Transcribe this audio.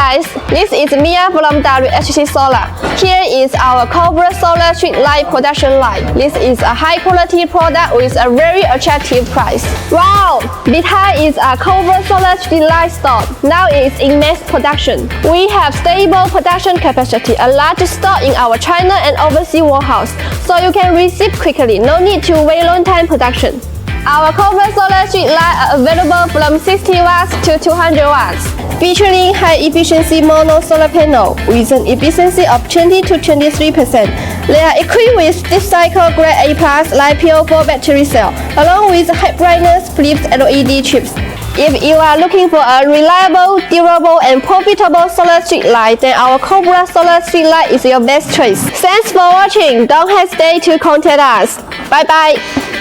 guys, this is Mia from WHC Solar. Here is our Cobra Solar Street Light production line. This is a high quality product with a very attractive price. Wow! Behind is a Cobra Solar Street Light store. Now it is in mass production. We have stable production capacity, a large stock in our China and overseas warehouse, so you can receive quickly. No need to wait long time production. Our Cobra Solar Street Light are available from 60 watts to 200 watts, featuring high-efficiency mono solar panel with an efficiency of 20 to 23%. They are equipped with deep cycle grade A+ LiPo4 battery cell, along with high brightness flipped LED chips. If you are looking for a reliable, durable, and profitable solar street light, then our Cobra Solar Street Light is your best choice. Thanks for watching. Don't hesitate to contact us. Bye bye.